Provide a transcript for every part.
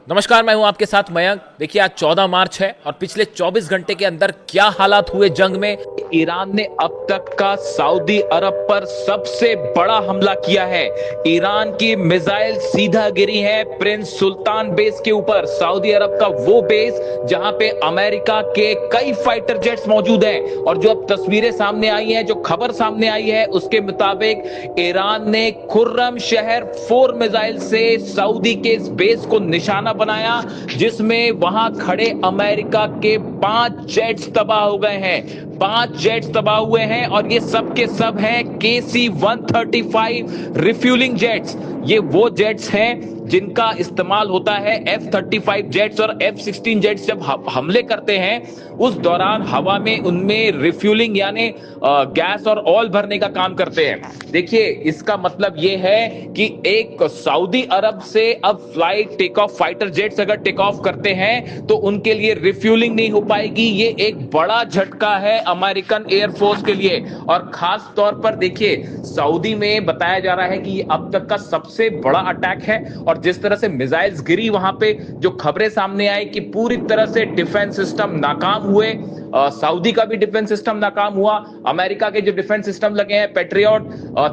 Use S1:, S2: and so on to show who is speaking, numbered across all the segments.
S1: नमस्कार, मैं हूं आपके साथ मयंक। देखिए, आज 14 मार्च है और पिछले 24 घंटे के अंदर क्या हालात हुए जंग में। ईरान ने अब तक का सऊदी अरब पर सबसे बड़ा हमला किया है। ईरान की मिसाइल सीधा गिरी है प्रिंस सुल्तान बेस के ऊपर, सऊदी अरब का वो बेस जहां पे अमेरिका के कई फाइटर जेट्स मौजूद हैं। और जो अब तस्वीरें सामने आई हैं, जो खबर सामने आई है, उसके मुताबिक ईरान ने खुर्रम शहर 4 मिसाइल से सऊदी के इस बेस को निशाना बनाया, जिसमें वहां खड़े अमेरिका के 5 जेट्स तबाह हो गए हैं। 5 जेट्स तबाह हुए हैं और ये सब के सब हैं KC-135 रिफ्यूलिंग जेट्स। ये वो जेट्स हैं जिनका इस्तेमाल होता है F-35 जेट्स और F-16 जेट्स जब हमले करते हैं, उस दौरान हवा में उनमें रिफ्यूलिंग यानी गैस और ऑयल भरने का काम करते हैं। देखिए, इसका मतलब ये है कि एक सऊदी अरब से अब flight take off fighter jets अगर टेक ऑफ करते हैं तो उनके लिए रिफ्यूलिंग नहीं हो पाएगी। ये एक बड़ा झटका है अमेरिकन एयरफोर्स के लिए। और खास तौर पर देखिए, सऊदी में बताया जा रहा है कि ये अब तक का सबसे बड़ा अटैक है। और जिस तरह से मिसाइल्स गिरी वहां पे, जो खबरें सामने आई कि पूरी तरह से डिफेंस सिस्टम नाकाम हुए, सऊदी का भी डिफेंस सिस्टम नाकाम हुआ, अमेरिका के जो डिफेंस सिस्टम लगे हैं पेट्रियट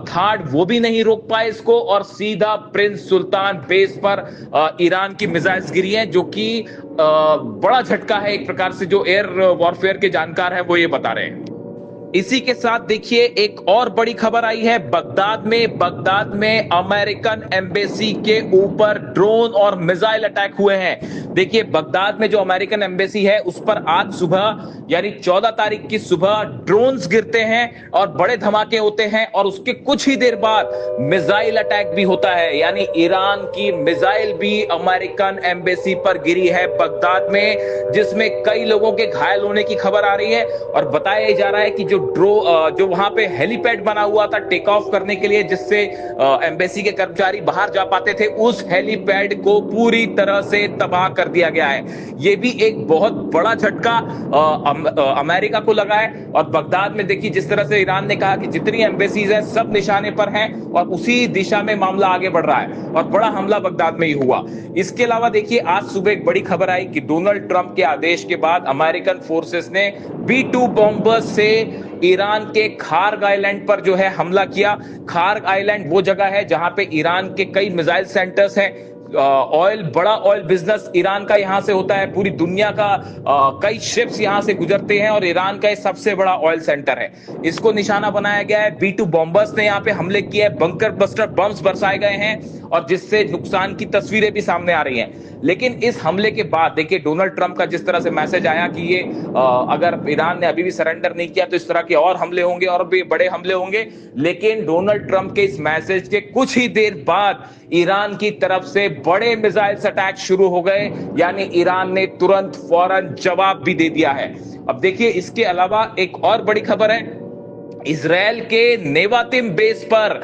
S1: थर्ड, वो भी नहीं रोक पाए इसको, और सीधा प्रिंस सुल्तान बेस पर ईरान की मिसाइल्स गिरी हैं, जो कि बड़ा झटका है एक प्रकार से। जो एयर वॉरफेयर के जानकार हैं वो ये बता रहे हैं। इसी के साथ देखिए, एक और बड़ी खबर आई है बगदाद में अमेरिकन एम्बेसी के ऊपर ड्रोन और मिसाइल अटैक हुए हैं। देखिए, बगदाद में जो अमेरिकन एम्बेसी है उस पर आज सुबह यानी 14 तारीख की सुबह ड्रोन्स गिरते हैं और बड़े धमाके होते हैं, और उसके कुछ ही देर बाद मिसाइल अटैक भी होता है। यानी ईरान की मिसाइल भी अमेरिकन एम्बेसी पर गिरी है बगदाद में, जिसमें कई लोगों के घायल होने की खबर आ रही है। और बताया जा रहा है कि जो वहां पे हेलीपैड बना हुआ था टेक ऑफ करने के लिए, जिससे एम्बेसी के कर्मचारी बाहर जा पाते थे, उस हेलीपैड को पूरी तरह से तबाह कर दिया गया है। यह भी एक बहुत बड़ा झटका अमेरिका को लगा है। और बगदाद में देखिए, जिस तरह से ईरान ने कहा कि जितनी एम्बेसीज हैं सब निशाने पर हैं, और उसी दिशा में मामला आगे बढ़ रहा है, और बड़ा हमला बगदाद में ही हुआ। इसके अलावा देखिए, आज सुबह एक बड़ी खबर आई कि डोनाल्ड ट्रंप के आदेश के बाद अमेरिकन फोर्सेस ने B-2 बॉम्बर्स से ईरान के खार्ग आइलैंड पर जो है हमला किया। खार्ग आइलैंड वो जगह है जहां पे ईरान के कई मिसाइल सेंटर्स हैं। बड़ा ऑयल बिजनेस ईरान का यहां से होता है। पूरी दुनिया का कई शिप्स यहां से गुजरते हैं, और ईरान का सबसे बड़ा ऑयल सेंटर है। इसको निशाना बनाया गया है। B-2 बॉम्बर्स ने यहां पे हमले किए हैं, बंकर बस्टर बम्स बरसाए गए हैं, और जिससे नुकसान की तस्वीरें भी सामने आ रही हैं। लेकिन इस हमले के बाद देखिए, डोनाल्ड ट्रंप का जिस तरह से मैसेज आया कि ये अगर ईरान ने अभी भी सरेंडर नहीं किया तो इस तरह के और हमले होंगे, और भी बड़े हमले होंगे। लेकिन डोनाल्ड ट्रंप के इस मैसेज के कुछ ही देर बाद ईरान की तरफ से बड़े मिसाइल्स अटैक शुरू हो गए। यानी ईरान ने तुरंत फौरन जवाब भी दे दिया है। अब देखिए, इसके अलावा एक और बड़ी खबर है। इजराइल के नेवातिम बेस पर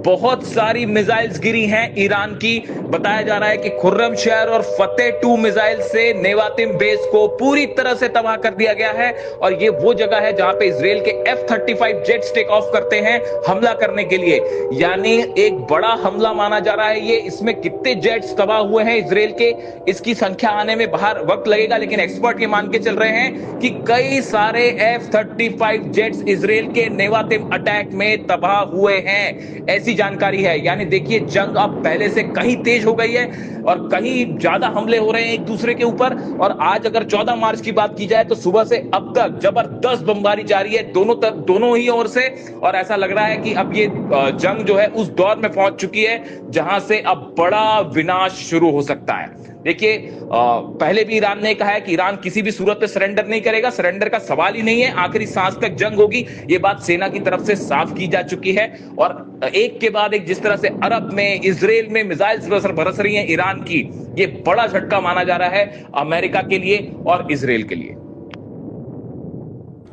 S1: बहुत सारी मिसाइल्स गिरी हैं ईरान की। बताया जा रहा है कि खुर्रम शहर और फतेह 2 मिसाइल से नेवातिम बेस को पूरी तरह से तबाह कर दिया गया है। और ये वो जगह है जहां पे इजराइल के F-35 जेट्स टेक ऑफ करते हैं हमला करने के लिए। यानी एक बड़ा हमला माना जा रहा है ये। इसमें कितने जेट्स तबाह हुए हैं इजराइल के, इसकी संख्या आने में बाहर वक्त लगेगा, लेकिन एक्सपर्ट ये मान के चल रहे हैं कि कई सारे F-35 जेट्स इजराइल के नेवातिम अटैक में तबाह हुए हैं, ऐसी जानकारी है। यानी देखिए, जंग अब पहले से कहीं तेज हो गई है और कहीं ज्यादा हमले हो रहे हैं एक दूसरे के ऊपर। और आज अगर 14 मार्च की बात की जाए तो सुबह से अब तक जबरदस्त बमबारी जारी है दोनों ही ओर से। और ऐसा लग रहा है कि अब ये जंग जो है उस दौर में पहुंच चुकी है जहां से अब बड़ा विनाश शुरू हो सकता है। देखिए, पहले भी ईरान ने कहा है कि ईरान किसी भी सूरत में सरेंडर नहीं करेगा, सरेंडर का सवाल ही नहीं है, आखिरी सांस तक जंग होगी। ये बात सेना की तरफ से साफ की जा चुकी है। और एक के बाद एक जिस तरह से अरब में, इजराइल में मिसाइल्स बरस रही हैं ईरान की, ये बड़ा झटका माना जा रहा है अमेरिका के लिए और इजराइल के लिए।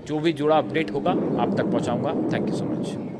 S1: जो भी जुड़ा अपडेट होगा आप तक पहुंचाऊंगा। Thank you so much.